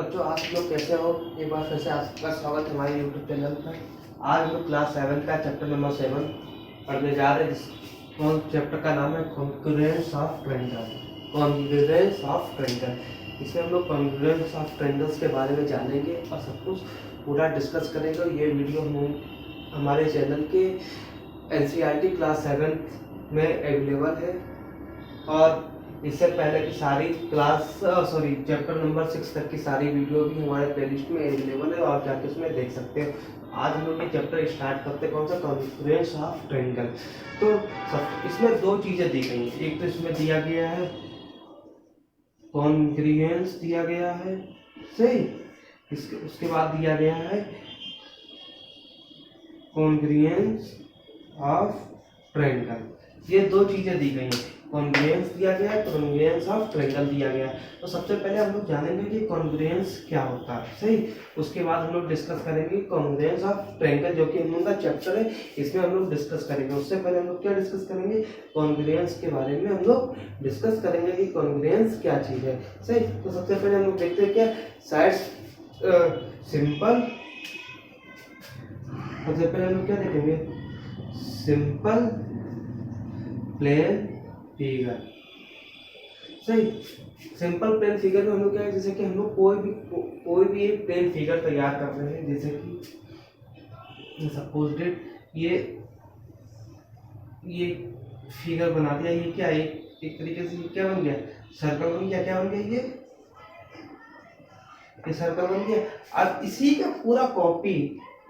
बच्चों, आप लोग कैसे हो? एक बार फिर से आपका स्वागत है हमारे यूट्यूब चैनल पर। आज हम लोग क्लास 7 का चैप्टर नंबर 7 पढ़ने जा रहे हैं। चैप्टर का नाम है congruence of triangle. Congruence of triangle, इसमें हम लोग कॉन्ग्रुएंस ऑफ ट्रायंगल्स के बारे में जानेंगे और सब कुछ पूरा डिस्कस करेंगे। ये वीडियो हम हमारे चैनल के NCERT क्लास 7 में अवेलेबल है और इससे पहले की सारी चैप्टर नंबर 6 तक की सारी वीडियो भी हमारे प्लेलिस्ट में अवेलेबल है और जाके उसमें देख सकते हो। आज हम लोग ये चैप्टर स्टार्ट करते हैं, कौन सा? Congruence of triangle. तो इसमें दो चीज़ें दी गई हैं। एक तो इसमें दिया गया है कॉन्ग्रुएंस दिया गया है, सही। उसके बाद दिया गया है कॉन्ग्रुएंस ऑफ ट्रायंगल। ये दो चीज़ें दी गई हैं, कॉन्ग्रुएंस दिया गया है, कॉन्ग्रुएंस ऑफ ट्रायंगल दिया गया है। तो सबसे पहले हम लोग जानेंगे कि कॉन्ग्रुएंस क्या होता है, सही। उसके बाद हम लोग डिस्कस करेंगे कॉन्ग्रुएंस ऑफ ट्रायंगल, जो कि हम लोग का चैप्टर है, इसमें हम लोग डिस्कस करेंगे। उससे पहले हम लोग क्या डिस्कस करेंगे? कॉन्ग्रुएंस के बारे में हम लोग डिस्कस करेंगे कि कॉन्ग्रुएंस क्या चीज़ है, सही। तो सबसे पहले हम लोग देखते हैं क्या साइड्स सिंपल। सबसे पहले हम लोग क्या देखेंगे? सिंपल प्लेन फिगर, सही। सिंपल प्लेन फिगर में हम लोग क्या है, जैसे कि हम लोग कोई भी एक प्लेन फिगर तैयार कर रहे हैं, जैसे कि सपोज डेट ये फिगर बना दिया। ये क्या है? एक तरीके से ये क्या बन गया? सर्कल बन गया। क्या बन गया? ये सर्कल बन गया। अब इसी का पूरा कॉपी,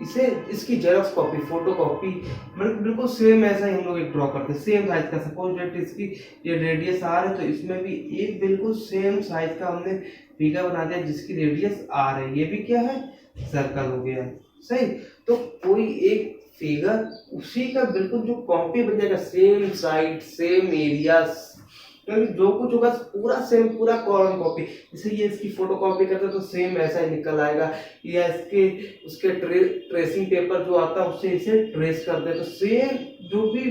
इसकी जेरॉक्स कॉपी, फोटो कॉपी, मतलब बिल्कुल सेम ऐसा ही हम लोग एक ड्रॉ करते हैं, सेम साइज का। सपोज डेट इसकी ये रेडियस आर है, तो इसमें भी एक बिल्कुल सेम साइज का हमने फिगर बना दिया जिसकी रेडियस आर है। ये भी क्या है? सर्कल हो गया, सही। तो कोई एक फिगर उसी का बिल्कुल जो कॉपी बन जाएगा, सेम साइज, सेम एरिया, जो कुछ होगा पूरा सेम, पूरा कॉलम कॉपी। जैसे ये इसकी फोटो कॉपी करते तो सेम ऐसा ही निकल आएगा, या उसके ट्रेसिंग पेपर जो आता है उससे इसे ट्रेस कर दे तो सेम जो भी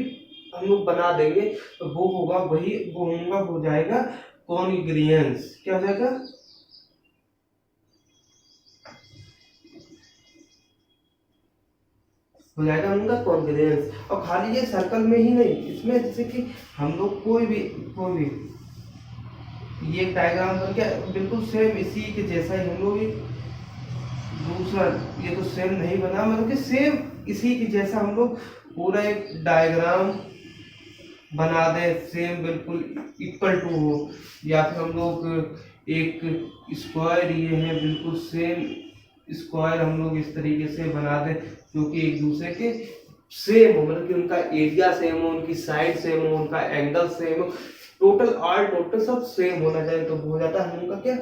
हम लोग बना देंगे तो वो हो जाएगा कॉन्ग्रुएंस। क्या हो जाएगा? उनका कॉन्ग्रुएंस। और खाली ये सर्कल में ही नहीं, इसमें जैसे कि हम लोग कोई भी ये डायग्राम बन गया बिल्कुल सेम इसी के जैसा ही। हम लोग दूसरा ये तो सेम नहीं बना, मतलब कि सेम इसी के जैसा हम लोग पूरा एक डायग्राम बना दे, सेम बिल्कुल इक्वल टू हो। या फिर हम लोग एक स्क्वायर ये है, बिल्कुल सेम स्क्वायर हम लोग इस तरीके से बना दे जो कि एक दूसरे के सेम हो, मतलब कि उनका एरिया सेम हो, उनकी साइड सेम हो, उनका एंगल सेम हो, टोटल सब सेम होना चाहिए। तो हो जाता है उनका क्या?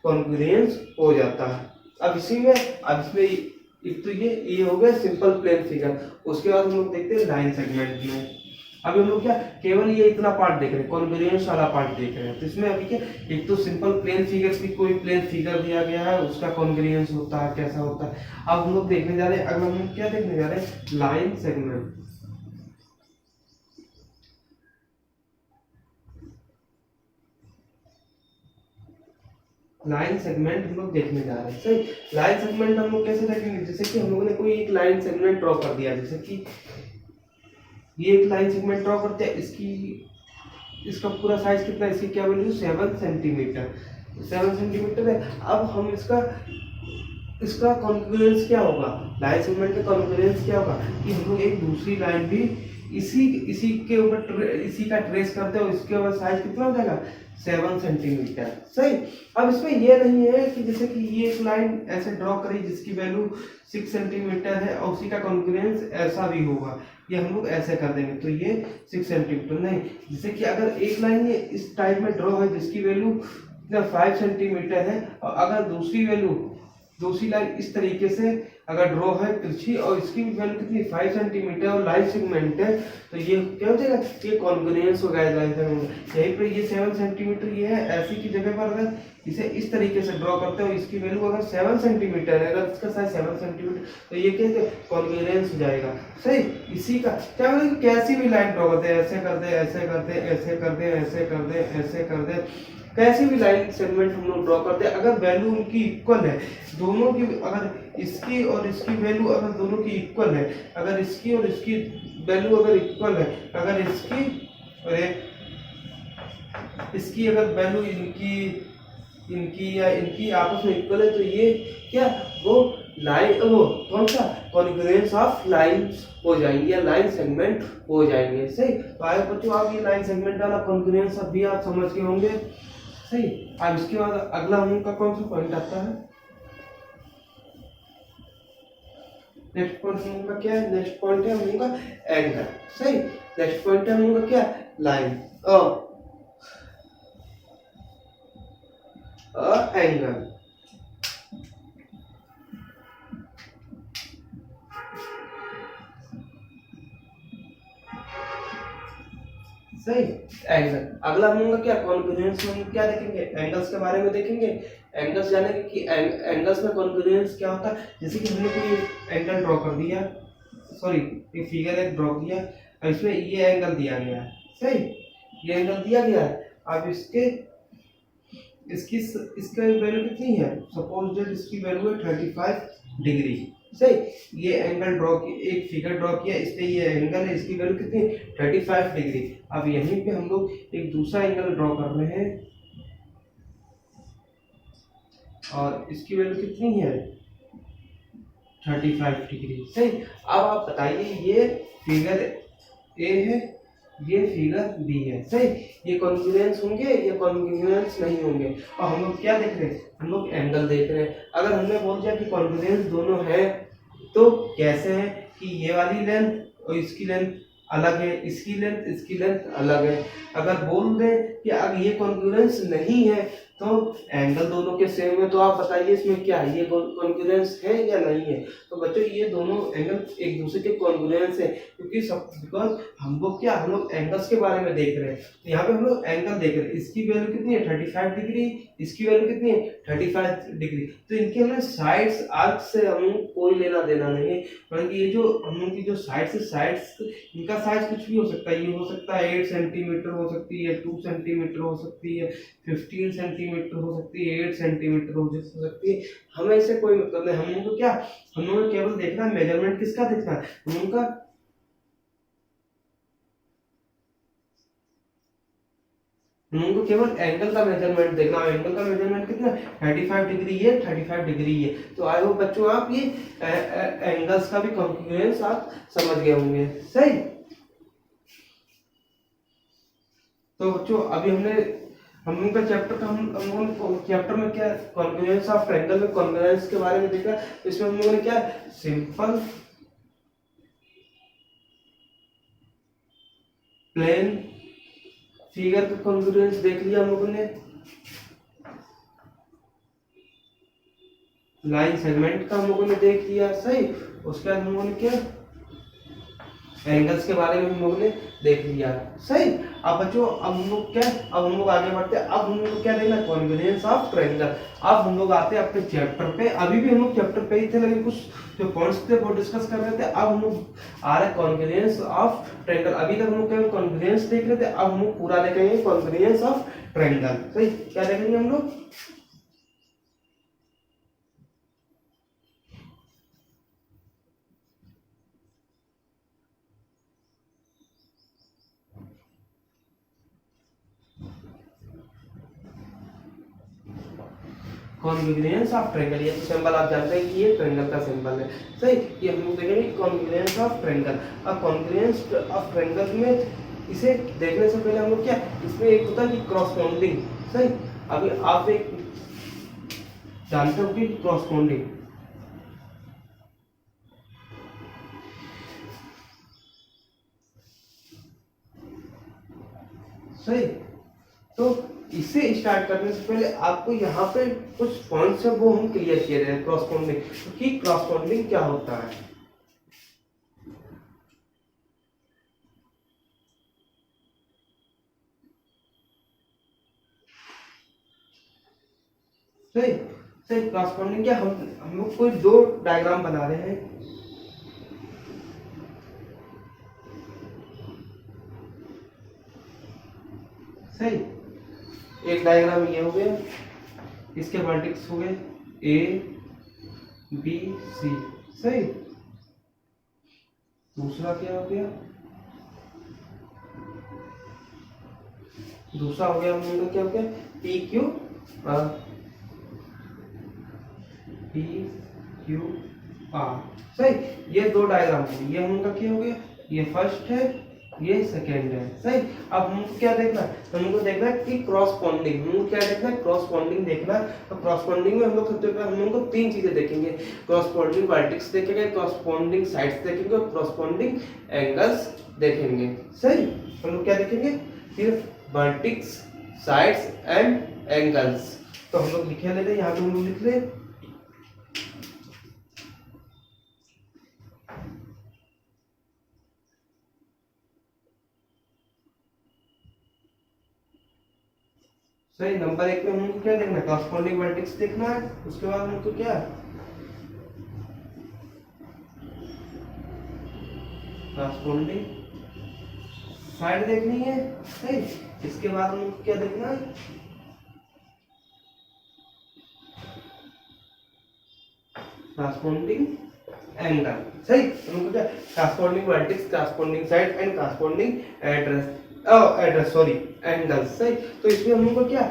कॉन्ग्रुएंस हो जाता है। अब इसमें एक तो ये हो गया सिंपल प्लेन फिगर। उसके बाद हम लोग देखते हैं लाइन सेगमेंट में। अभी हम लोग क्या केवल ये इतना पार्ट देख रहे हैं, कॉन्ग्रुएंस वाला पार्ट देख रहे हैं। तो इसमें अभी क्या, एक तो सिंपल प्लेन फिगर की कोई प्लेन फिगर दिया गया है, उसका कॉन्ग्रुएंस होता है, कैसा होता है। अब हम लोग देखने जा रहे हैं, अगर हम क्या देखने जा रहे हैं? Line segment. लाइन सेगमेंट हम लोग देखने जा रहे हैं, सही। लाइन सेगमेंट हम लोग कैसे देखेंगे? जैसे कि हम लोगों ने कोई एक लाइन सेगमेंट ड्रॉ कर दिया, जैसे कि ये एक लाइन सेगमेंट ड्रॉ करते हैं। इसका पूरा साइज कितना है? इसकी क्या वैल्यू? 7 सेंटीमीटर। 7 सेंटीमीटर है। अब हम इसका कॉन्ग्रुएंस क्या होगा? लाइन सेगमेंट का कॉन्ग्रुएंस क्या होगा कि हम लोग एक दूसरी लाइन भी इसी के ऊपर इसी का ट्रेस करते हैं और इसके ऊपर साइज कितना हो जाएगा? 7 सेंटीमीटर, सही। अब इसमें ये नहीं है कि जैसे कि ये एक लाइन ऐसे ड्रॉ करी जिसकी वैल्यू 6 सेंटीमीटर है और उसी का कॉन्ग्रुएंस ऐसा भी होगा, ये हम लोग ऐसे कर देंगे तो ये 6 सेंटीमीटर नहीं। जैसे कि अगर एक लाइन ये इस टाइप में ड्रॉ है जिसकी वैल्यू 5 सेंटीमीटर है, और अगर दूसरी लाइन इस तरीके से अगर ड्रॉ है तिरछी और इसकी वैल्यू कितनी? 5 सेंटीमीटर और लाइन सेगमेंट है, तो ये क्या हो जाएगा? ये कॉन्ग्रुएंस हो गया लाइन सेगमेंट। यहीं पे ये 7 सेंटीमीटर ये है, ऐसी की जगह पर अगर इसे इस तरीके से ड्रॉ करते हो, इसकी वैल्यू अगर 7 सेंटीमीटर है, अगर इसका साइज 7 सेंटीमीटर, तो ये क्या कॉन्ग्रुएंस हो जाएगा, सही। इसी का क्या कैसी भी लाइन ड्रॉ करते हैं, ऐसे कर दे, ऐसे कर दे, ऐसे कर दे, ऐसे कर दे, ऐसे कर दे, कैसी भी लाइन सेगमेंट हम लोग ड्रॉ करते हैं, अगर वैल्यू उनकी इक्वल है, दोनों की, अगर इसकी और इसकी वैल्यू अगर दोनों की इक्वल है, अगर इसकी और इसकी वैल्यू अगर इक्वल है, अगर इसकी और इसकी अगर वैल्यू इनकी इनकी या इनकी आपस में इक्वल है, तो ये क्या वो लाइन, वो कौन सा कॉन्ग्रुएंस ऑफ लाइंस हो जाएंगे या लाइन सेगमेंट हो जाएंगे। सही। तो आगे बच्चों आप ये लाइन सेगमेंट वाला कॉन्ग्रुएंस अब भी आप समझ के होंगे। सही। अब इसके बाद अगला हम का कौन सा पॉइंट आता है, नेक्स्ट पॉइंट हम लोग का क्या है, नेक्स्ट पॉइंट है हम लोग का एंगल। सही। नेक्स्ट पॉइंट है हम लोग का क्या, लाइन एंगल। सही। एंगल अगला हम लोग क्या, कॉन्ग्रुएंस में हम क्या देखेंगे, एंगल्स के बारे में देखेंगे। एंगल्स जानेंगे कि एंगल्स में कॉन्ग्रुएंस क्या होता है। जैसे कि हमने कोई एंगल ड्रॉ कर दिया, सॉरी एक फिगर एक ड्रॉ किया, अब इसमें ये एंगल दिया गया है। सही। ये एंगल दिया गया है, अब इसके इसकी इसका वैल्यू कितनी है, सपोज दैट इसकी वैल्यू है 35 डिग्री। सही। ये एंगल ड्रॉ की, एक फिगर ड्रॉ किया, इस पे ये एंगल है, इसकी वैल्यू कितनी 35 डिग्री। अब यहीं पे हम लोग एक दूसरा एंगल ड्रॉ कर रहे हैं और इसकी वैल्यू कितनी है 35 डिग्री। सही। अब आप बताइए ये फिगर ए है, ये फिगर बी है। सही। ये कॉन्ग्रुएंस होंगे या कॉन्ग्रुएंस नहीं होंगे। और हम लोग क्या देख रहे हैं, हम लोग एंगल देख रहे हैं। अगर हमने बोल दिया कि कॉन्ग्रुएंस दोनों है, तो कैसे है कि ये वाली लेंथ और इसकी लेंथ अलग है, इसकी लेंथ अलग है। अगर बोल दें कि अगर ये कॉन्ग्रुएंस नहीं है तो एंगल दोनों के सेम है, तो आप बताइए इसमें क्या है, ये कॉन्ग्रुएंस है या नहीं है। तो बच्चों ये दोनों एंगल एक दूसरे के कॉन्ग्रुएंस है, क्योंकि सब बिकॉज हम लोग क्या, हम लोग एंगल्स के बारे में देख रहे हैं। तो यहाँ पे हम लोग एंगल देख रहे हैं, इसकी वैल्यू कितनी है 35 डिग्री, इसकी वैल्यू कितनी है 35 डिग्री। तो इनके हमें साइड्स आर्क से हम कोई लेना देना नहीं है, बल्कि ये जो हम लोग की जो साइड्स इनका साइज कुछ भी हो सकता है। ये हो सकता है 8 सेंटीमीटर हो सकती है, 2 सेंटीमीटर हो सकती है, 15 सेंटीमीटर हो सकती है, 8 सेंटीमीटर हो सकती है। हमें इससे कोई मतलब नहीं। हम लोग को क्या, हम लोग केवल देखना है मेजरमेंट किसका देखना है, हम लोग का हम लोग को केवल एंगल का मेजरमेंट देखना है। एंगल का मेजरमेंट कितना 35 डिग्री है, 35 डिग्री है। तो आई होप बच्चों आप ये एंगल्स का भी कॉन्ग्रुएंस आप समझ गए होंगे। सही। तो बच्चों अभी हम लोग का चैप्टर का हम लोगों ने चैप्टर में क्या कॉन्ग्रुएंस ऑफ ट्रायंगल में कॉन्ग्रुएंस के बारे में देखा। इसमें हम लोगों ने क्या सिंपल प्लेन फिगर का कॉन्ग्रुएंस देख लिया हम लोगों ने, लाइन सेगमेंट का हम लोगों ने देख लिया। सही। उसके बाद हम लोगों ने क्या एंगल्स के बारे में हम लोगों ने देख लिया। सही। अब बच्चों अब हम लोग क्या, अब हम लोग आगे बढ़ते हैं। अब हम लोग को क्या देखना है, कॉन्ग्रुएंस ऑफ ट्रायंगल। अब हम लोग आते हैं अपने चैप्टर पे। अभी भी हम लोग चैप्टर पे ही थे, लेकिन कुछ जो पॉइंट्स थे वो डिस्कस कर रहे थे। अब हम लोग आ रहे हैं कॉन्ग्रुएंस ऑफ ट्रायंगल। अभी तक हम लोग केवल कॉन्ग्रुएंस देख रहे थे, अब हम लोग पूरा देखेंगे कॉन्ग्रुएंस ऑफ ट्रायंगल। सही। क्या देखेंगे हम लोग, कॉन्ग्रुएंस ऑफ ट्रायंगल। ये तो सिंबल आप जानते हैं कि ये ट्रायंगल का सिंबल है। सही। ये हम लोग देखेंगे कॉन्ग्रुएंस ऑफ ट्रायंगल। अब कॉन्ग्रुएंस ऑफ ट्रायंगल में इसे देखने से पहले हम लोग क्या, इसमें एक होता है कि क्रॉसपोंडिंग। सही। अभी आप एक जानते हो कि क्रॉसपोंडिंग, सही। तो इसे स्टार्ट करने से पहले आपको यहाँ पे कुछ पॉइंट्स है वो हम क्लियर किए रहे हैं क्रॉसपोंडिंग, क्योंकि क्रॉसपोंडिंग क्या होता है। सही। सही। क्रॉसपोंडिंग क्या, हम लोग कोई दो डायग्राम बना रहे हैं, सही। एक डायग्राम ये हो गया, इसके वर्टेक्स हो गए ए बी सी, सही। दूसरा क्या हो गया, दूसरा हो गया हम लोग क्या हो गया, P Q are, P Q R, सही। ये दो डायग्राम हो गए, ये हम लोग क्या हो गया, ये फर्स्ट है, ये सेकेंड है, सही। अब हमको क्या देखना है, हमको देखना है कि क्रॉसपोंडिंग, हमको क्या देखना है, क्रॉसपोंडिंग देखना है। तो क्रॉसपोंडिंग में हम लोग सबसे पहले हम लोग तीन चीजें देखेंगे, क्रॉसपोंडिंग वर्टेक्स देखेंगे, क्रॉसपोंडिंग साइड्स देखेंगे और क्रॉसपोंडिंग एंगल्स देखेंगे, सही। हम लोग क्या देखेंगे, सिर्फ वर्टेक्स, साइड्स एंड एंगल्स। तो हम लोग लिखे लेते हैं, यहाँ पे हम लोग लिख ले, सही। नंबर एक में हमको क्या देखना है, कॉरस्पॉन्डिंग वर्टेक्स देखना है, उसके बाद हमको क्या, कॉरस्पॉन्डिंग साइड देखनी है, सही। इसके बाद हमको क्या देखना है, कॉरस्पॉन्डिंग एंगल, सही। हमको क्या, corresponding vertex, corresponding side and corresponding address sorry angle, सही। तो इसमें हम लोग को क्या,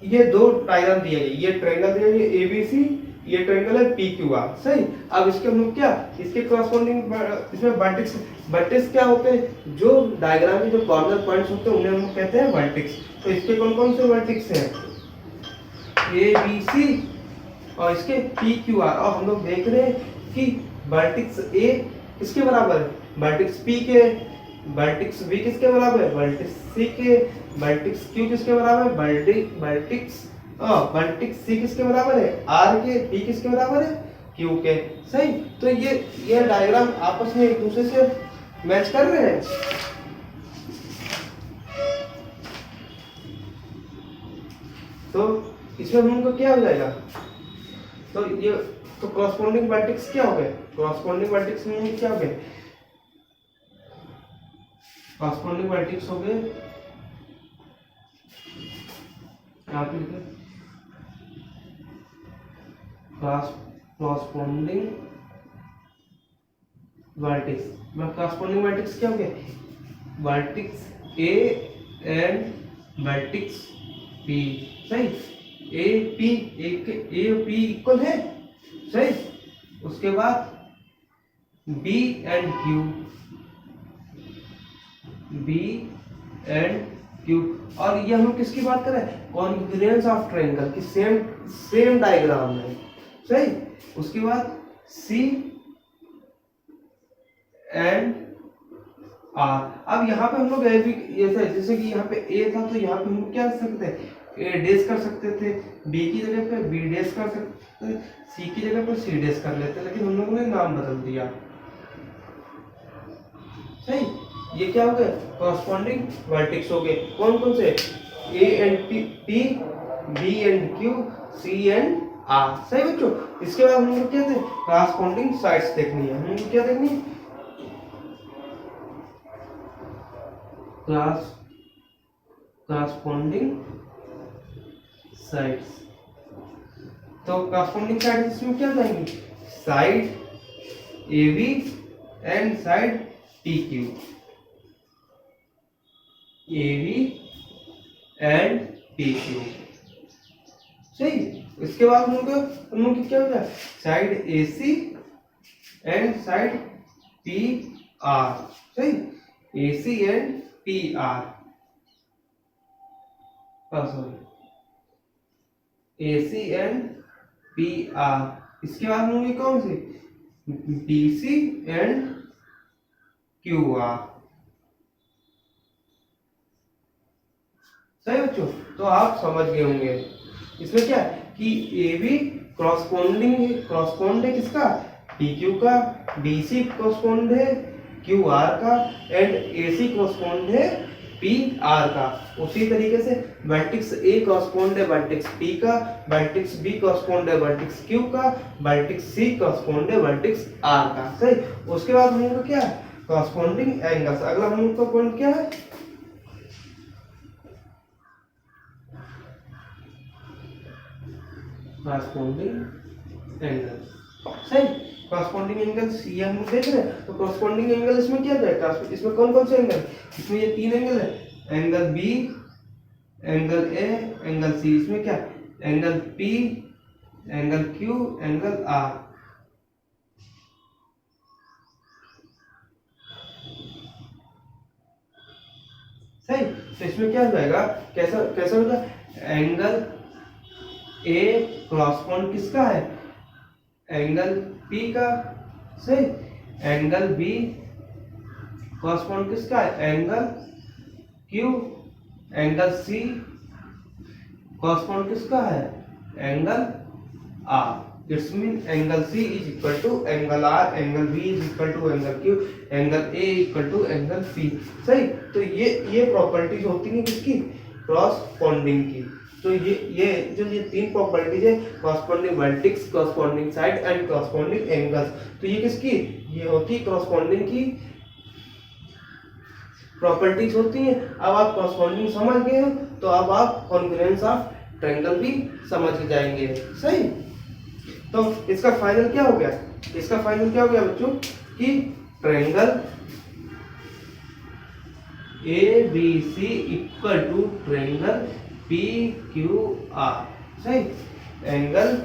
ये दो ट्रायंगल दिए गए, ये ट्रायंगल दिया गया एबीसी, ये ट्रायंगल है पीक्यूआर, सही। अब इसके हम लोग क्या, इसके कॉरस्पॉन्डिंग इसमें वर्टेक्स, वर्टेक्स क्या होते हैं, जो डायग्राम के जो कॉर्नर पॉइंट्स होते हैं उन्हें हम लोग कहते हैं वर्टेक्स। तो इसके कौन कौन से वर्टेक्स हैं, ए बी सी और इसके पीक्यूआर। और हम लोग देख रहे हैं कि वर्टेक्स ए किसके बराबर है, वर्टेक्स पी के, वर्टेक्स बी किसके बराबर है, वर्टेक्स सी के, वर्टेक्स क्यू किसके बराबर है, वर्टेक्स सी किसके बराबर है, आर के, पी किसके बराबर है, क्यू के, सही। तो ये डायग्राम आपस में एक दूसरे से मैच कर रहे हैं। तो इसमें हमको क्या हो जाएगा, तो ये तो कॉरस्पॉन्डिंग वर्टेक्स क्या हो गए, कॉरस्पॉन्डिंग वर्टेक्स में क्या हो गए, कॉरस्पॉन्डिंग वर्टेक्स हो गए, यहाँ पे लिखे कॉरस्पॉन्डिंग वर्टेक्स, कॉरस्पॉन्डिंग वर्टेक्स क्या हो गए, vertex A and vertex P, सही। A P, A P equal है, सही। उसके बाद B and Q, B and Q, और ये हम किसकी बात कर रहे हैं, कॉन्ग्रुएंस ऑफ ट्रायंगल की, सेम डायग्राम है, सही। उसके बाद सी एंड आर। अब यहाँ पे हम लोग जैसे कि यहाँ पे ए था, तो यहाँ पे हम क्या कर सकते हैं, ए डेस कर सकते थे, बी की जगह पे बी डेस कर सकते थे, सी की जगह पे सी डेस कर लेते, लेकिन हम लोगों ने नाम बदल दिया, सही। ये क्या हो गए, कॉरस्पॉन्डिंग वर्टेक्स हो गए, कौन कौन से, A and P, B and Q, C and R, सही बच्चों। इसके बाद हम लोग क्या थे, कॉरस्पॉन्डिंग साइड्स देखनी है, हम लोग क्या देखनी है, कॉरस्पॉन्डिंग साइड्स। तो कॉरस्पॉन्डिंग साइड इसमें क्या जाएंगी, side A B and side P Q, A B and P Q, सही। इसके बाद हम लोग क्या होता है, side A C and side P R, सही, A C and P R, sorry A C and P R. इसके बाद होंगे कौन सी, B C and Q R, सही बच्चों। तो आप समझ गए होंगे इसमें क्या है कि ए बी कॉरस्पॉन्ड है किसका, पी क्यू का, बी सी कॉरस्पॉन्ड है क्यू आर का, एंड ए सी कॉरस्पॉन्ड है पी आर का। उसी तरीके से वर्टेक्स ए कॉरस्पॉन्ड है वर्टेक्स पी का, वर्टेक्स बी कॉरस्पॉन्ड है वर्टेक्स क्यू का, वर्टेक्स सी कॉरस्पॉन्ड है वर्टेक्स आर का, सही। उसके बाद हम लोग क्या है, कॉरस्पॉन्डिंग एंगल्स। अगला हम लोग का पॉइंट क्या है, कॉरस्पॉन्डिंग एंगल, सही। कॉरस्पॉन्डिंग एंगल ये हम लोग देख रहे हैं, तो कॉरस्पॉन्डिंग एंगल इसमें क्या जाएगा, इसमें कौन कौन से एंगल, इसमें ये तीन एंगल है, angle B, angle A, angle C. इसमें क्या, angle P, angle Q, angle R. सही। तो इसमें क्या हो जाएगा, कैसा कैसा होगा, एंगल ए कॉरस्पॉन्ड किसका है, एंगल पी का, सही। एंगल बी कॉरस्पॉन्ड किसका है, angle Q. Angle C correspond किसका है, angle R. It's mean angle C is equal to angle R, angle B is equal to angle Q, angle A equal to angle P, सही। तो ये properties होती है किसकी, क्रॉसपॉन्डिंग की। तो ये तीन प्रॉपर्टीज है, corresponding vertex, corresponding side and corresponding angles. तो ये किसकी, ये होती कॉरस्पॉन्डिंग की प्रॉपर्टीज होती हैं। अब आप कॉरस्पॉन्डिंग समझ गए हो, तो अब आप कॉन्ग्रुएंस ऑफ ट्रायंगल भी समझ के जाएंगे, सही। तो इसका फाइनल क्या हो गया, इसका फाइनल क्या हो गया बच्चों, कि triangle A B C equal to triangle P Q R, सही। Angle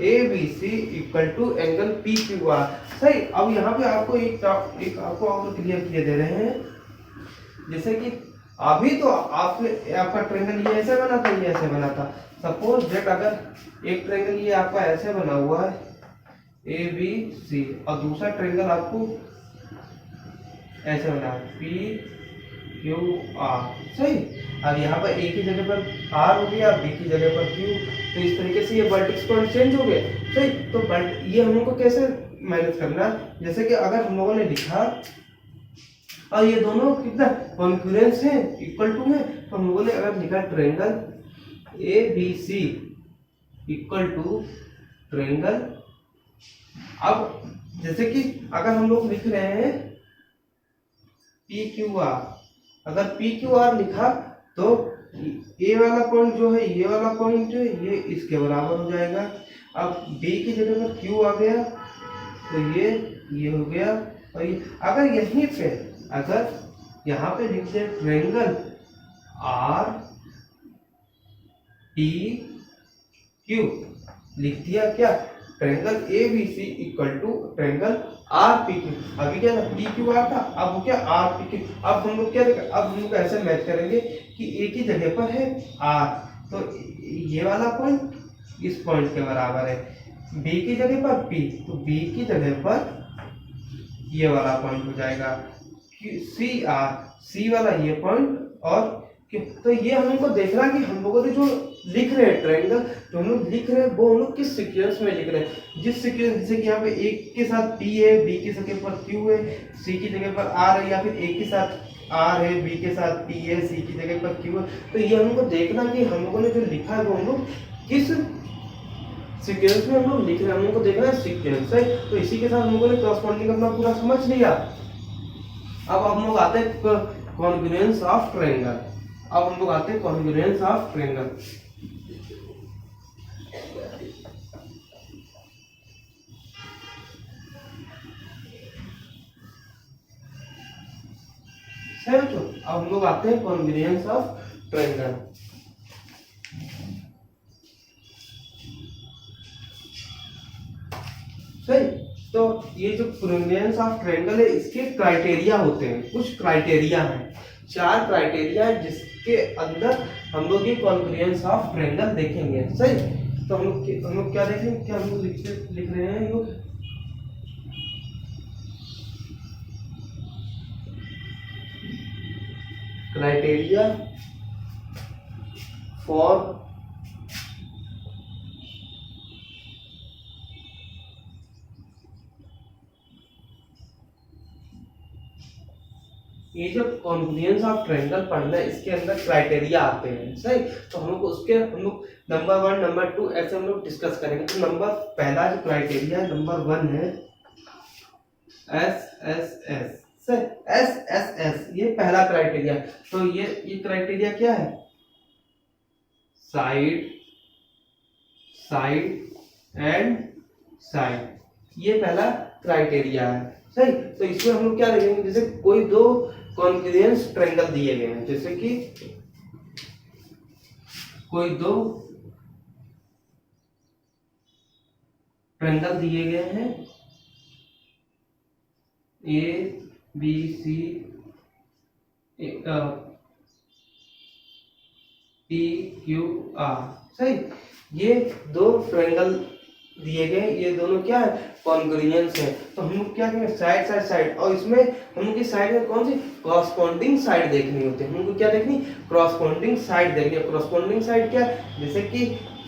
A B C equal to angle P Q R, सही। अब यहाँ पे आपको एक आपको और क्लियर किए दे रहे हैं, जैसे कि अभी तो आपने आपका ट्रायंगल ये ऐसे बना था, ये ऐसे बना था। सपोज दैट अगर एक ट्रायंगल ये आपका ऐसे बना हुआ है ए बी सी, और दूसरा ट्रायंगल आपको ऐसे बना है पी क्यू आर, सही। अब यहाँ पर ए की जगह पर आर हो गया, बी की जगह पर क्यू, तो इस तरीके से ये वर्टेक्स पॉइंट चेंज हो गए, सही। तो ये हम लोग को कैसे मैनेज करना है, जैसे कि अगर हम लोगों ने लिखा और ये दोनों कितना कॉन्ग्रुएंस है, इक्वल टू है, तो हम लोगों ने अगर लिखा triangle A B C equal to triangle, अब जैसे कि अगर हम लोग लिख रहे हैं पी क्यू आर, अगर पी क्यू आर लिखा तो ए वाला पॉइंट जो है, ये वाला पॉइंट है, ये इसके बराबर हो जाएगा। अब बी की जगह पर क्यू आ गया, तो ये हो गया, और ये अगर यहीं पे अगर यहाँ पे लिख दे ट्रायंगल आर पी क्यू, लिख दिया क्या, triangle A B C equal to triangle R P Q. अभी क्या था, पी क्यू आर था, अब वो क्या आर पी क्यू। अब हम लोग क्या, अब हम लोग ऐसे मैच करेंगे कि ए की जगह पर है आर, तो ये वाला पॉइंट इस पॉइंट के बराबर है, बी की जगह पर पी, तो बी की जगह पर ये वाला पॉइंट हो जाएगा सी आर, सी वाला ये पॉइंट। और तो ये हम लोग को देखना कि हम लोगों ने जो लिख रहे हैं ट्रायंगल, जो हम लोग लिख रहे हैं वो हम लोग किस सीक्वेंस में लिख रहे हैं, जिस सीक्वेंस, जैसे कि यहाँ पे ए के साथ पी है, बी की जगह पर क्यू है, सी की जगह पर आर है, या फिर ए के साथ आर है, बी के साथ पी है, सी की जगह पर क्यू है। तो ये हम लोग को देखना कि हम लोगों ने जो लिखा है वो हम लोग किस सीक्वेंस में हम लोग लिख रहे हैं, हम लोग को देखना है सीक्वेंस है। तो इसी के साथ हम लोगों ने कॉरस्पॉन्डिंग अपना पूरा समझ लिया। अब हम लोग आते हैं कॉन्ग्रुएंस ऑफ ट्रायंगल। अब हम लोग आते हैं कॉन्ग्रुएंस ऑफ ट्रायंगल। तो अब हम लोग आते हैं कॉन्ग्रुएंस ऑफ ट्रायंगल। सही। तो ये जो कॉन्ग्रुएंस ऑफ ट्रायंगल है, इसके क्राइटेरिया होते हैं, कुछ क्राइटेरिया हैं, 4 क्राइटेरिया है जिसके अंदर हम लोग ये कॉन्ग्रुएंस ऑफ ट्रायंगल देखेंगे, सही। तो हम लोग क्या देखेंगे, क्या हम लोग लिख रहे हैं यो क्राइटेरिया फॉर ये जो कॉन्ग्रुएंस ऑफ ट्रायंगल पढ़ना है, इसके अंदर क्राइटेरिया आते हैं, सही। तो हम लोग उसके हम लोग नंबर 1 नंबर 2 ऐसे हम लोग डिस्कस करेंगे। तो पहला जो क्राइटेरिया है, नंबर 1 है SSS, सही। SSS ये पहला क्राइटेरिया। तो ये क्राइटेरिया क्या है, साइड साइड एंड साइड, ये पहला क्राइटेरिया है। सही, तो इसमें हम लोग क्या देखेंगे, जैसे कोई दो कॉन्ग्रुएंस ट्रायंगल दिए गए हैं, जैसे कि कोई दो ट्रायंगल दिए गए हैं A B C P Q R. सही, ये दो ट्रायंगल दिए गए, ये दोनों क्या है, कॉन्ग्रुएंस है। तो हम लोग क्या करेंगे, साइड साइड साइड, और इसमें हम लोग की साइड में कौन सी कॉरस्पॉन्डिंग साइड देखनी होती है, हम लोग को क्या देखनी, कॉरस्पॉन्डिंग साइड देखनी है। कॉरस्पॉन्डिंग साइड क्या, जैसे कि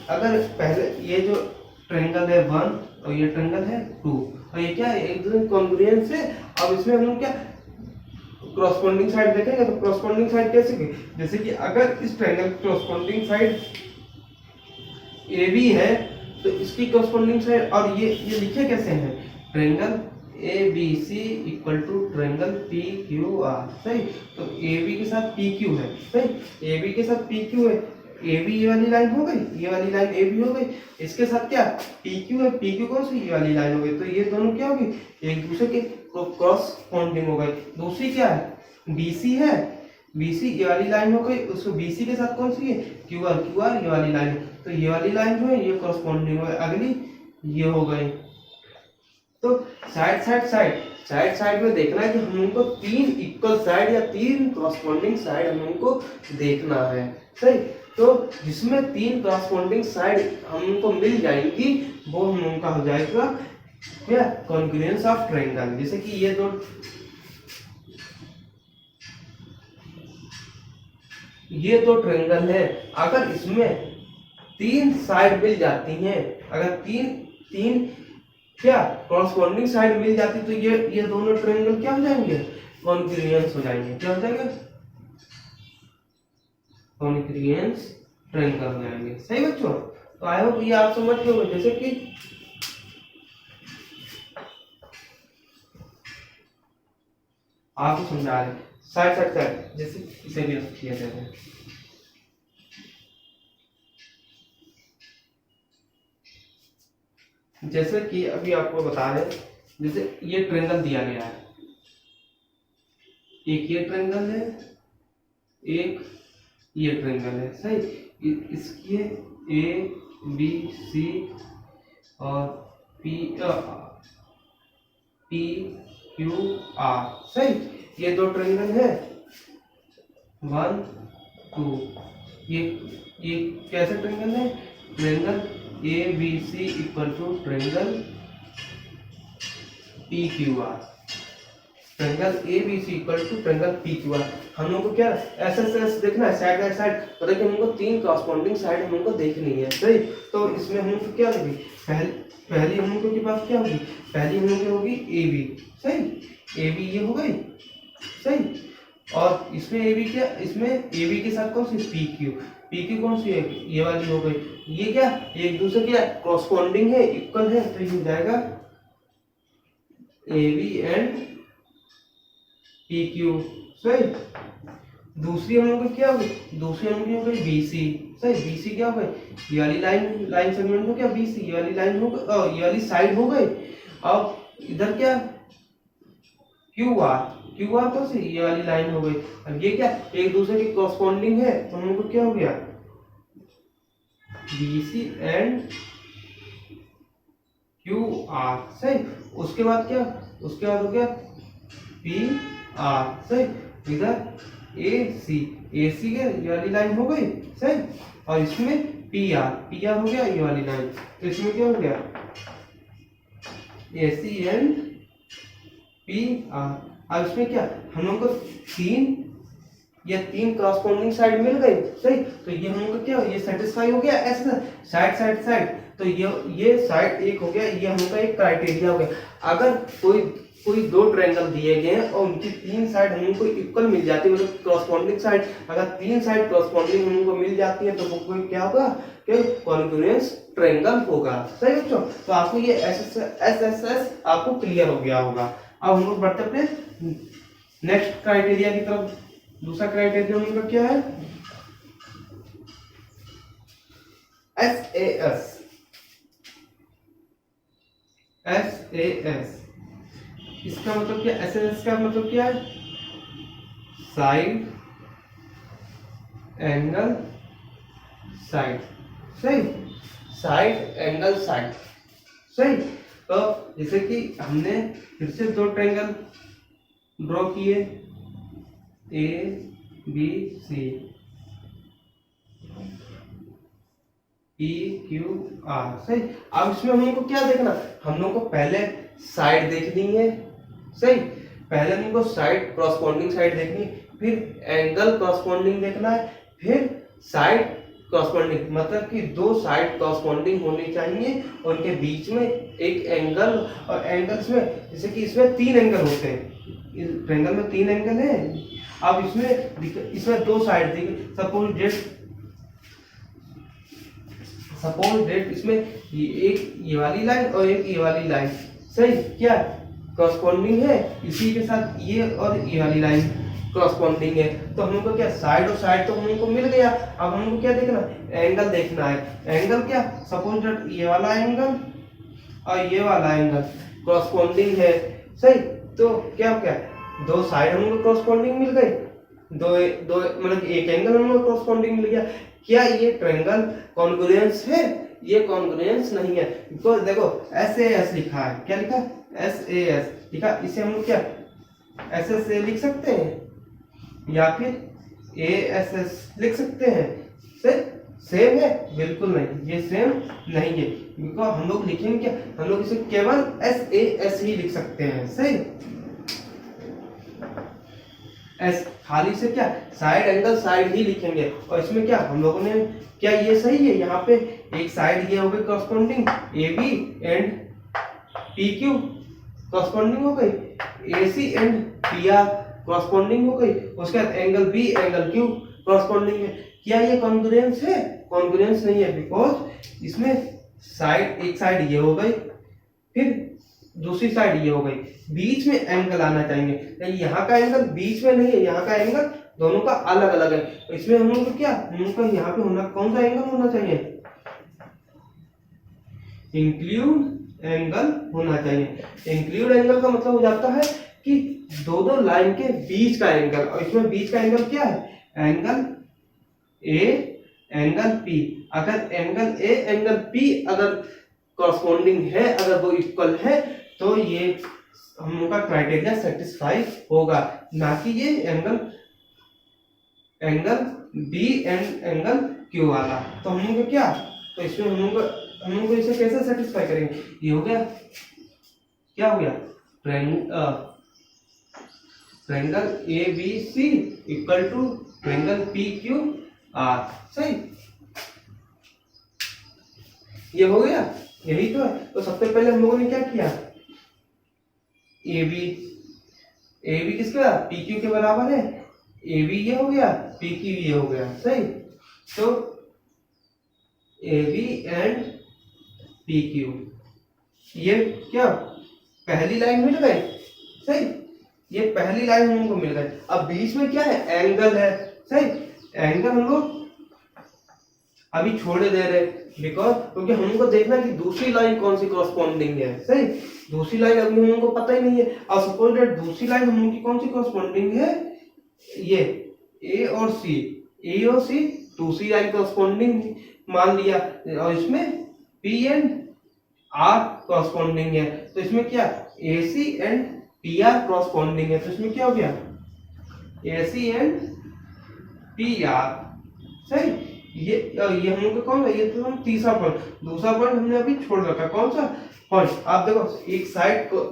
अगर पहले ये जो ट्रायंगल है 1 और ये ट्रायंगल है 2, और ये क्या है, एक दूसरे कॉन्ग्रुएंस है। अब इसमें हम लोग क्या कॉरस्पॉन्डिंग साइड देखेंगे, तो कॉरस्पॉन्डिंग साइड कैसे की, जैसे कि अगर इस ट्रायंगल की कॉरस्पॉन्डिंग साइड ए बी है, तो इसकी कॉरस्पॉन्डिंग साइड, और ये लिखे कैसे हैं, triangle A B C equal to triangle P Q R. सही, तो ए बी के साथ पी क्यू है। सही, ए बी के साथ पी क्यू है, ए बी ये वाली लाइन हो गई, ये वाली लाइन ए बी हो गई, इसके साथ क्या पी क्यू है, पी क्यू कौन सी, ये वाली लाइन हो गई। तो ये दोनों क्या होगी, एक दूसरे के कॉरस्पॉन्डिंग हो गई। दूसरी क्या है, बी सी है, BC ये वाली लाइन हो गई, उसको BC के साथ कौन सी है, QR, QR ये वाली लाइन, तो ये वाली लाइन जो है ये कॉरस्पॉन्डिंग है, अगली ये हो गई। तो side side side side side में देखना है कि हम उनको तीन इक्वल साइड या तीन कॉरस्पॉन्डिंग साइड हम उनको देखना है। सही, तो जिसमें तीन कॉरस्पॉन्डिंग साइड हमको मिल जाएंगी वो हम उनका हो जाएगा क्या, कॉन्ग्रुएंस ऑफ ट्रायंगल। जैसे कि ये दो ट्रायंगल है, अगर इसमें तीन साइड मिल जाती हैं, अगर तीन क्या कॉरस्पॉन्डिंग साइड मिल जाती, तो ये दोनों ट्रायंगल क्या हो जाएंगे, कॉन्ग्रुएंस हो जाएंगे। क्या हो जाएगा, कॉन्ग्रुएंस ट्रायंगल हो जाएंगे। सही बच्चों, तो आई होप ये आप समझ गए होंगे। जैसे कि आपको समझा रहे साइड साइड साइड, जैसे इसे भी किया जाता है। जैसे कि अभी आपको बता रहे, जैसे ये ट्रायंगल दिया गया है, एक ये ट्रायंगल है, एक ये ट्रायंगल है। सही, इसकी ए बी सी और पी क्यू आर। सही, ये दो ट्रायंगल है 1 2, ये कैसे ट्रायंगल है, triangle A B C equal to triangle P Q R, triangle A B C equal to triangle P Q R. हम लोग को क्या ऐसे देखना है, साइड बाय साइड, तो देखिए हमको तीन कॉरस्पॉन्डिंग साइड हमको देखनी है। सही, तो इसमें हमको क्या होगी, पहली हम लोग के पास क्या होगी, पहली हम लोग की होगी ए बी। सही, ए बी ये हो गई। सही, और इसमें ए बी क्या, इसमें ए बी के साथ कौन सी, पी क्यू कौन सी है, ये वाली हो गई। ये क्या एक दूसरे के कॉरस्पॉन्डिंग है, इक्वल है, तो ये हो जाएगा A B and P Q. सही, दूसरी हम लोग की क्या होगी, दूसरी हम लोग की हो गई बी सी। सही, बी सी क्या हो गई, ये वाली लाइन सेगमेंट हो गया बी सी, ये वाली लाइन हो गई, ये वाली साइड हो गई। अब इधर क्या क्यू आर कौन सी, ये वाली लाइन हो गई, और ये क्या एक दूसरे की कॉरस्पॉन्डिंग है, तो हम लोग को क्या हो गया, B C and Q R. सही, उसके बाद क्या, उसके बाद हो गया पी आर। सही, इधर ए सी के ये वाली लाइन हो गई। सही, और इसमें पी आर हो गया ये वाली लाइन, तो इसमें क्या हो गया, ए सी एंड पी आर। अब इसमें क्या हम लोग को तीन कॉरस्पॉन्डिंग साइड मिल गई। सही, तो ये हम लोग का क्या, ये सेटिस्फाई हो गया ऐसा, साइड साइड साइड, तो ये साइड एक हो गया, ये हम लोग का एक क्राइटेरिया हो गया। अगर कोई दो ट्रायंगल दिए गए हैं और उनकी तीन साइड हम लोग को इक्वल मिल जाती है, मतलब कॉरस्पॉन्डिंग साइड, अगर तीन साइड कॉरस्पॉन्डिंग हम लोग को मिल जाती है, तो वो क्या होगा, कि कॉन्ग्रुएंस ट्रायंगल होगा। सही बच्चों, तो आपको ये एस आपको क्लियर हो गया होगा। अब हम लोग बढ़ते अपने नेक्स्ट क्राइटेरिया की तरफ। दूसरा क्राइटेरिया हम लोग का क्या है, SAS। SAS, इसका मतलब क्या, SAS का मतलब क्या है, साइड एंगल साइड, सही, साइड एंगल साइड, सही। तो जैसे कि हमने फिर से दो ट्रायंगल ड्रॉ किए, ABC, PQR, सही। अब इसमें हम लोग को क्या देखना, हम लोग को पहले साइड देखनी है, सही, पहले हम लोग को साइड कॉरस्पॉन्डिंग साइड देखनी है, फिर एंगल कॉरस्पॉन्डिंग देखना है, फिर साइड कॉरस्पॉन्डिंग, मतलब कि दो साइड कॉरस्पॉन्डिंग होनी चाहिए और उनके बीच में एक एंगल, और एंगल्स में जैसे कि इसमें 3 एंगल होते हैं, इस ट्रायंगल में 3 एंगल है। अब इसमें दो साइड देखिए, सपोज डेट इसमें एक ये वाली लाइन और एक ये वाली लाइन, सही, क्या कॉरस्पॉन्डिंग है, इसी के साथ ये और ये वाली लाइन कॉरस्पॉन्डिंग है। तो हमको क्या, साइड और साइड तो हमको मिल गया, अब हमको क्या देखना, एंगल देखना है। एंगल क्या, सपोज दैट ये वाला एंगल और ये वाला एंगल कॉरस्पॉन्डिंग है, सही। तो क्या क्या, दो साइड हमको कॉरस्पॉन्डिंग मिल गई, दो मतलब एक एंगल हमको कॉरस्पॉन्डिंग मिल गया। क्या ये ट्रायंगल कॉन्ग्रुएंस है, ये कॉन्ग्रुएंस नहीं है, बिकॉज देखो SAS लिखा है, क्या लिखा, SAS लिखा, इसे हम लोग क्या SSA लिख सकते हैं या फिर ASS लिख सकते हैं, सेम है, बिल्कुल नहीं, ये सेम नहीं है, बिकॉज हम लोग लिखेंगे क्या, हम लोग इसे केवल SAS ही लिख सकते हैं, सही। एस खाली से क्या, साइड एंगल साइड ही लिखेंगे, और इसमें क्या हम लोगों ने, क्या ये सही है, यहाँ पे एक साइड ये हो गई corresponding AB and PQ corresponding हो गई, AC एंड PR कॉरस्पॉन्डिंग हो गई, उसके बाद angle B angle Q corresponding है। क्या ये कॉन्ग्रुएंस है, कॉन्ग्रुएंस नहीं है, बिकॉज इसमें साइड, एक साइड ये हो गई, फिर दूसरी साइड ये हो गई, बीच में एंगल आना चाहिए, यहाँ का एंगल बीच में नहीं है, यहाँ का एंगल दोनों का अलग अलग है। तो इसमें हम लोग को क्या, हम लोग का यहाँ पे होना, कौन सा एंगल होना चाहिए, इंक्लूड एंगल होना चाहिए। इंक्लूड एंगल का मतलब हो जाता है कि दो लाइन के बीच का एंगल, और इसमें बीच का एंगल क्या है, एंगल A एंगल P। अगर एंगल A एंगल P अगर कॉरस्पॉन्डिंग है, अगर वो इक्वल है, तो ये हम लोग का क्राइटेरिया सेटिस्फाई होगा, ना कि ये angle B and angle Q वाला। तो हम लोग क्या, तो इसमें हम लोग इसे कैसे सेटिस्फाई करेंगे, ये हो गया, क्या हो गया, triangle ABC equal to triangle PQR, सही, ये हो गया, यही तो है। तो सबसे पहले हम लोगों ने क्या किया, AB किसके बराबर, PQ के बराबर है, AB ये हो गया, PQ ये हो गया, सही। तो AB एंड PQ, ये क्या पहली लाइन मिल गई, सही, ये पहली लाइन हम लोग को मिल गई। अब बीच में क्या है, एंगल है, सही, एंगल हम लोग अभी छोड़े दे रहे, बिकॉज क्योंकि हम लोग को देखना कि दूसरी लाइन कौन सी कॉरस्पॉन्डिंग है, सही, दूसरी लाइन अभी हम लोग को पता ही नहीं है। अब सपोज दैट दूसरी लाइन हम लोग की कौन सी कॉरस्पॉन्डिंग है, ये A और C, दूसरी लाइन कॉरस्पॉन्डिंग मान लिया, और इसमें P एंड R कॉरस्पॉन्डिंग है, तो इसमें क्या AC एंड PR कॉरस्पॉन्डिंग है, तो इसमें क्या हो गया, AC एंड PR, सही। ये हम लोग का कौन है, ये तो हम तीसरा पॉइंट, दूसरा पॉइंट हमने अभी छोड़ रखा, कौन सा पॉइंट, आप देखो, एक साइड को,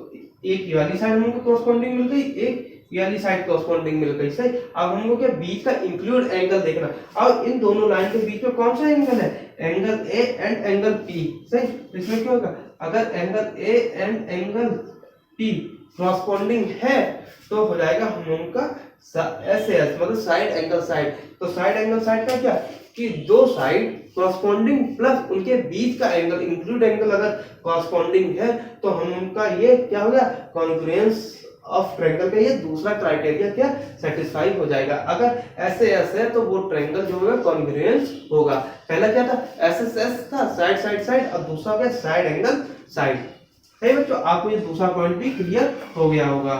एक ये वाली साइड हम लोग को कॉरस्पॉन्डिंग मिल गई, एक ये वाली साइड कॉरस्पॉन्डिंग मिल गई, सही। अब हम लोग के बीच का इंक्लूड एंगल देखना, और इन दोनों लाइन के बीच में कौन सा एंगल है, angle A and angle P, सही। तो इसमें क्या होगा, अगर angle A and angle P corresponding है, तो हो जाएगा हम लोगों का SAS, मतलब साइड एंगल साइड। तो साइड एंगल साइड का क्या, कि दो साइड कॉरस्पॉन्डिंग प्लस उनके बीच का एंगल, इंक्लूड एंगल अगर कॉरस्पॉन्डिंग है, तो हम उनका ये क्या हो गया, कॉन्ग्रुएंस ऑफ ट्रायंगल का ये दूसरा क्राइटेरिया क्या सेटिस्फाई हो जाएगा। अगर SAS है तो वो ट्रायंगल जो होगा कॉन्ग्रुएंस होगा। पहला क्या था, SSS था, साइड साइड साइड, और दूसरा हो गया साइड एंगल साइड, सही बच्चों, आपको ये दूसरा पॉइंट भी क्लियर हो गया होगा।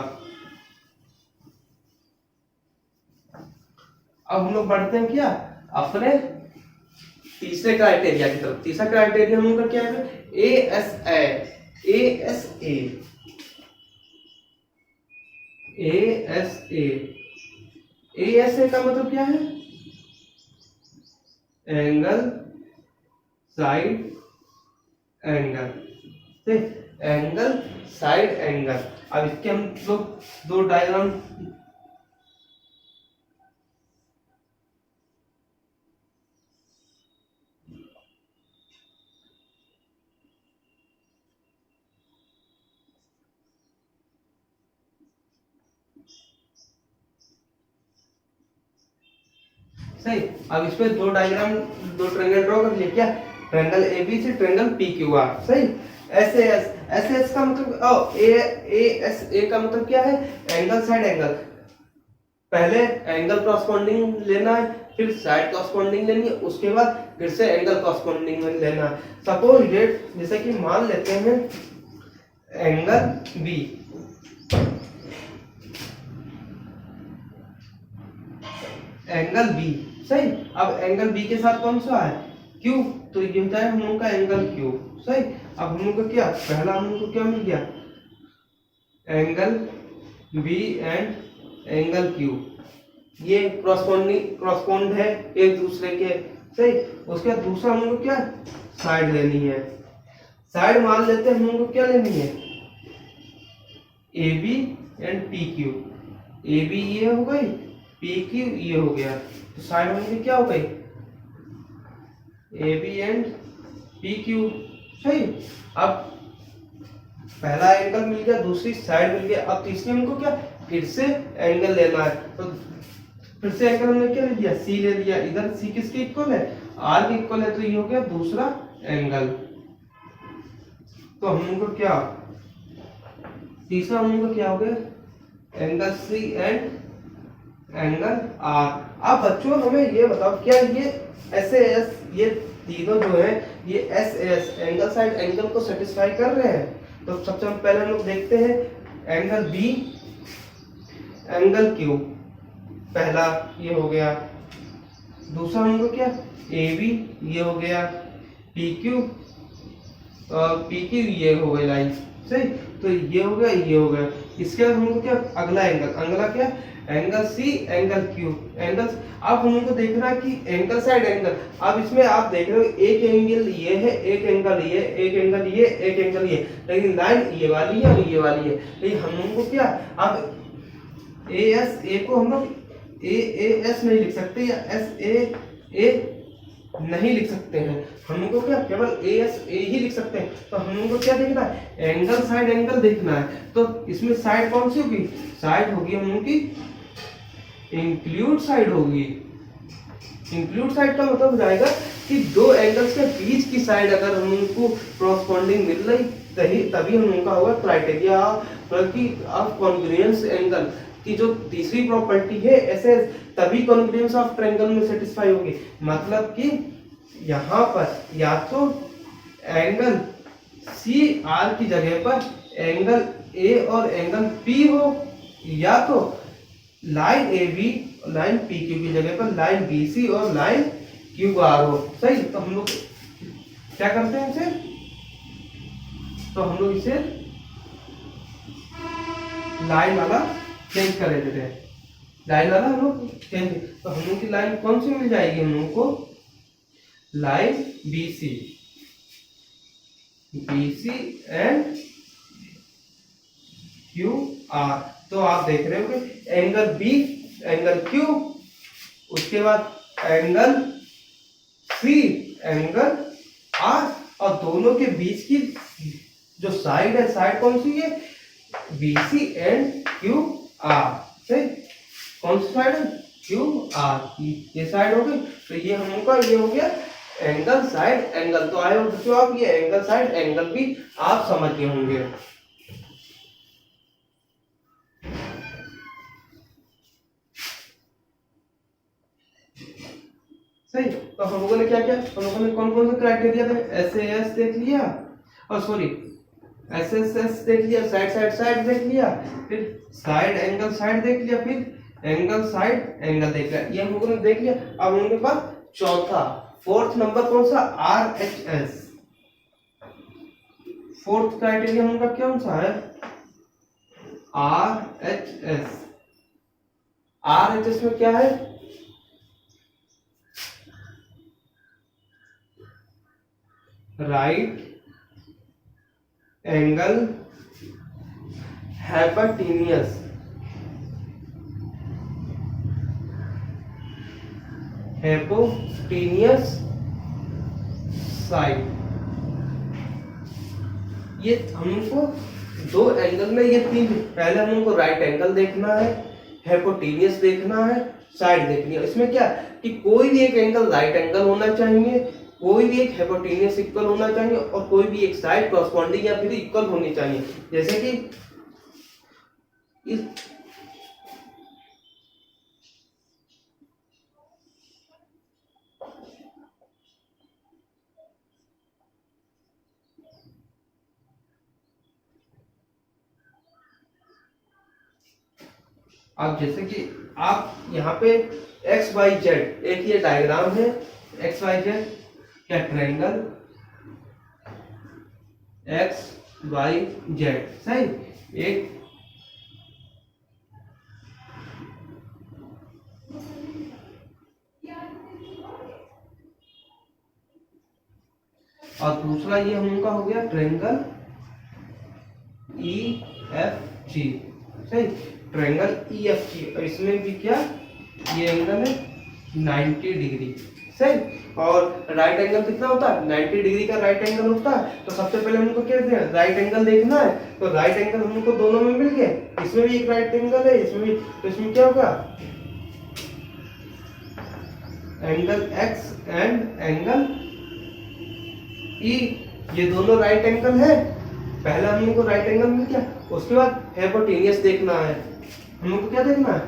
अब हम लोग बढ़ते हैं क्या अपने तीसरे क्राइटेरिया की तरफ। तीसरा क्राइटेरिया हम लोग का क्या है, ASA। ASA ASA ASA का मतलब क्या है, angle side angle, angle side angle. अब इसके हम लोग दो डायग्राम सही। अब इस पे दो डायग्राम, दो ट्रायंगल ड्रॉ कर लिए क्या, ट्रायंगल AB से ट्रायंगल PQR। सही। SAS का मतलब ASA का मतलब क्या है, एंगल साइड एंगल। पहले एंगल कॉरस्पॉन्डिंग लेना है, फिर साइड कॉरस्पॉन्डिंग लेनी है, उसके बाद फिर से एंगल कॉरस्पॉन्डिंग लेना है। सपोज डेट जैसे कि मान लेते हैं एंगल B, एंगल B। सही। अब एंगल B के साथ कौन सा है, Q, तो ये होता है हम लोग का एंगल Q। सही। अब हम लोग को क्या, पहला हम लोग को क्या मिल गया, angle B and angle Q, ये क्रॉसपोंड है एक दूसरे के। सही। उसके बाद दूसरा हम लोग को क्या, साइड लेनी है। साइड मान लेते हैं हम लोग को क्या लेनी है, AB एंड PQ। AB ये हो गई, PQ ये हो गया, तो साइड होंगी क्या हो गई, AB एंड PQ। सही। अब पहला एंगल मिल गया, दूसरी साइड मिल गया। अब तीसरी हमको क्या, फिर से एंगल लेना है, तो फिर से एंगल हमने क्या ले दिया, C ले लिया। इधर C किसके इक्वल है, R के इक्वल है, तो ये हो गया दूसरा एंगल। तो हम लोग को क्या, तीसरा हम लोग को क्या हो गया, angle C and angle R। अब बच्चों हमें ये बताओ, क्या ये SAS, ये तीनों जो है ये SAS एंगल साइड एंगल को सेटिस्फाई कर रहे हैं। तो सबसे पहले हम लोग देखते हैं एंगल B एंगल Q, पहला ये हो गया। दूसरा हम लोग क्या, AB ये हो गया, PQ PQ ये हो गई लाइन। सही। तो ये हो गया, ये हो गया। इसके बाद हम लोग क्या, अगला एंगल, अगला क्या, angle C angle Q angle. अब हम लोग को देखना है कि एंगल साइड एंगल। अब इसमें आप देख रहे हो एक एंगल ये है, एक एंगल ये, एक एंगल ये, एक एंगल ये, लेकिन लाइन ये वाली है और ये वाली है। लेकिन हम लोग को क्या, अब ASA को हम लोग AAS नहीं लिख सकते या SAA नहीं लिख सकते हैं, हम लोग को क्या केवल ASA ही लिख सकते हैं। तो हम लोग को क्या देखना है, एंगल साइड एंगल देखना है। तो इसमें साइड कौन सी होगी, साइड होगी हम लोग की इंक्लूड साइड होगी। इंक्लूड साइड का मतलब हो जाएगा कि दो एंगल्स के बीच की साइड अगर हम उनको कॉरस्पॉन्डिंग मिल रही तभी हम उनका होगा क्राइटेरिया ऑफ कॉन्ग्रुएंस एंगल की जो तीसरी प्रॉपर्टी है ऐसे, तभी कॉन्ग्रुएंस ऑफ ट्रायंगल में सेटिस्फाई होगी। मतलब कि यहाँ पर या तो एंगल CR की जगह पर एंगल A और एंगल P हो, या तो लाइन AB लाइन PQ की जगह पर लाइन BC और लाइन QR हो। सही। तो हम लोग क्या करते हैं इसे, तो हम लोग इसे लाइन वाला चेंज कर देते हैं, लाइन वाला हम लोग चेंज। तो हम लोग की लाइन कौन सी मिल जाएगी, हम लोग को लाइन BC एंड QR। तो आप देख रहे हो कि एंगल B एंगल Q, उसके बाद एंगल C एंगल R, और दोनों के बीच की जो साइड है, साइड कौन सी है, BC एंड QR। सही। कौन सी साइड है, QR, ये साइड हो गई। तो ये हम लोग का ये हो गया एंगल साइड एंगल। तो आए हो बच्चों आप, ये एंगल साइड एंगल भी आप समझ गए होंगे। सही। तो हम लोगों ने क्या किया, हम लोगों ने कौन कौन से क्राइटेरिया थे, SAS देख लिया, और सॉरी एस एस एस देख लिया, साइड साइड साइड देख लिया, फिर साइड देख लिया, फिर एंगल देख लिया, ये हम लोगों ने देख लिया। अब उनके पास चौथा फोर्थ नंबर कौन सा, R H S. Fourth criteria उनका कौन सा है, R H S. R H S में क्या है, राइट एंगल हाइपोटेन्यूस, साइड। ये हमको दो एंगल में ये तीन, पहले हमको राइट एंगल देखना है, हाइपोटेन्यूस देखना है, साइड देखनी है। इसमें क्या कि कोई भी एक एंगल राइट एंगल होना चाहिए, कोई भी एक हाइपोटेन्यूस इक्वल होना चाहिए, और कोई भी एक साइड कॉरस्पॉन्डिंग या फिर इक्वल होनी चाहिए। जैसे कि इस अब जैसे कि आप यहाँ पे एक्स वाई जेड, एक ये डायग्राम है एक्स वाई जेड, क्या ट्रायंगल एक्स वाई जेड, सही। एक और दूसरा ये हम लोग का हो गया ट्रायंगल ई एफ जी, सही। ट्रायंगल ई एफ जी, और इसमें भी क्या, ये एंगल है 90 डिग्री, सही। और राइट एंगल कितना होता है, 90 डिग्री का राइट एंगल होता है। तो सबसे पहले हमको क्या देखना है, राइट एंगल देखना है। तो राइट एंगल हमको दोनों में मिल गया, इसमें भी एक राइट एंगल है, इसमें भी। तो इसमें क्या होगा, angle x and angle E, ये दोनों राइट एंगल है। पहला हम लोग को राइट एंगल मिल गया, उसके बाद हाइपोटेन्यूस देखना है। हम लोग को क्या देखना है,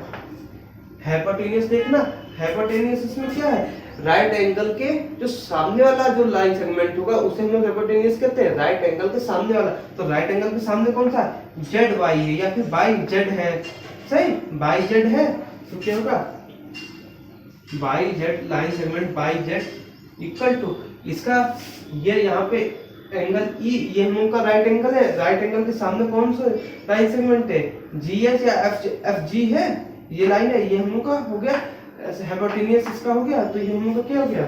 हाइपोटेन्यूस देखना। हाइपोटेन्यूस इसमें क्या है, राइट एंगल के जो सामने वाला जो लाइन सेगमेंट होगा उसे हम लोग हाइपोटेन्यूस कहते हैं, राइट एंगल के सामने वाला। तो राइट एंगल के सामने कौन सा है, जेड वाई है या फिर बाई जेड है, सही। बाई जेड है तो क्या होगा, Y Z, line segment Y Z equal to इसका, ये यहाँ पे एंगल ई, ये हम लोग का राइट एंगल है, राइट एंगल के सामने कौन सा लाइन सेगमेंट है, जी एच या एफ जी है, ये लाइन है, ये हम लोग का हो गया हाइपोटेन्यूस, इसका हो गया। तो ये हम लोग का क्या हो गया,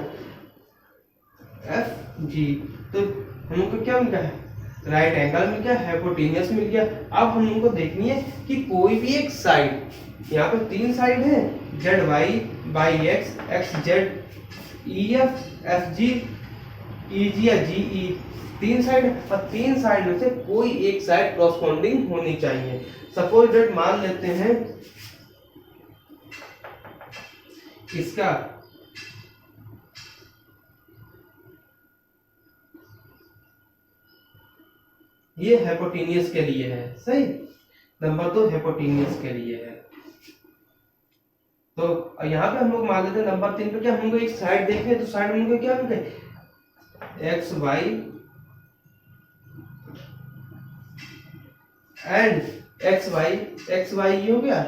एफ जी। तो हम लोग को क्या मिल गया है, राइट एंगल मिल गया, हाइपोटेन्यूस मिल गया। अब हम लोग को देखनी है कि कोई भी एक साइड, यहाँ पे तीन साइड है, Z Y by X, X Z, E F F G, E G या जी ई, तीन साइड है। और तीन साइड में से कोई एक साइड कॉरस्पॉन्डिंग होनी चाहिए। सपोज दैट मान लेते हैं इसका ये हाइपोटेन्यूस के लिए है, सही। नंबर 2 हाइपोटेन्यूस के लिए है। तो यहाँ पे हम लोग मान लेते हैं नंबर 3 पे क्या, हम लोग एक साइड देखें तो साइड में क्या मिलते हैं, X Y and X Y ये हो गया,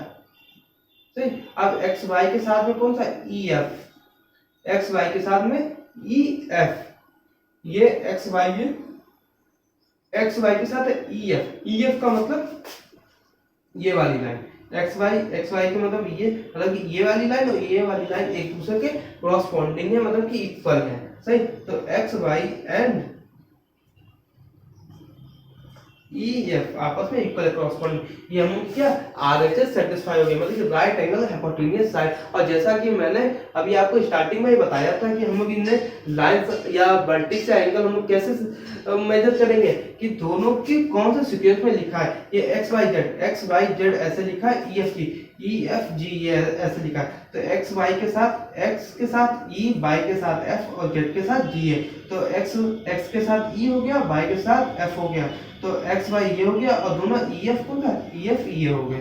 सही। अब एक्स वाई के साथ में कौन सा, ई एफ, एक्स वाई के साथ में ई एफ, ये एक्स वाई है, एक्स वाई के साथ ई एफ, ई एफ का मतलब ये वाली लाइन, एक्स वाई के मतलब मतलब कि ये वाली लाइन और ये वाली लाइन एक दूसरे के क्रॉसपॉन्डिंग है, मतलब कि इक्वल है, सही। तो X Y and E F आपस में इक्वल क्रॉसपॉन्डिंग, ये हम क्या, आरएचएस सेटिस्फाई हो गया, मतलब कि राइट एंगल हाइपोटेन्यूस साइड। और जैसा कि मैंने अभी आपको स्टार्टिंग में ही बताया था कि हम लोग इनमें लाइंस या वर्टिक्स या एंगल हम लोग कैसे मेजर करेंगे कि दोनों की कौन से सीक्वेंस में लिखा है। ये एक्स वाई जेड ऐसे लिखा है, ई एफ जी ये ऐसे लिखा है। तो एक्स वाई के साथ एक्स के साथ ई, वाई के साथ एफ और जेड के साथ जी है। तो एक्स के साथ ई हो गया, वाई के साथ एफ हो गया, तो एक्स वाई ये हो गया और दोनों ई एफ कौन था, ई एफ ये हो गए।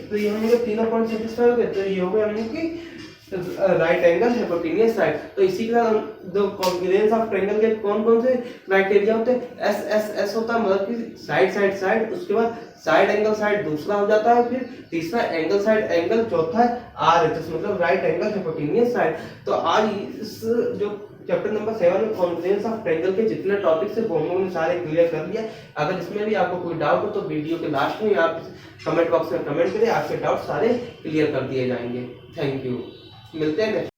तो ये हम लोग तीनों पॉइंट सेटिस्फाई हो गए। तो ये हो गया हम लोग की राइट एंगल हाइपोटेन्यूस साइड। तो इसी के साथ जो कॉन्ग्रुएंस ऑफ ट्रायंगल के कौन कौन से क्राइटेरिया होते हैं, एस एस एस होता है, मतलब कि साइड साइड साइड, उसके बाद साइड एंगल साइड दूसरा हो जाता है, फिर तीसरा एंगल साइड एंगल, चौथा है आर एच एस मतलब राइट एंगल हाइपोटेन्यूस साइड। तो आज इस जो चैप्टर नंबर 7 में कॉन्ग्रुएंस ऑफ ट्रायंगल के जितने टॉपिक्स है वो हम लोगों ने सारे क्लियर कर लिया। अगर इसमें भी आपको कोई डाउट हो तो वीडियो के लास्ट में आप कमेंट बॉक्स में कमेंट करें, आपके डाउट सारे क्लियर कर दिए जाएंगे। थैंक यू, मिलते हैं नेक्स्ट।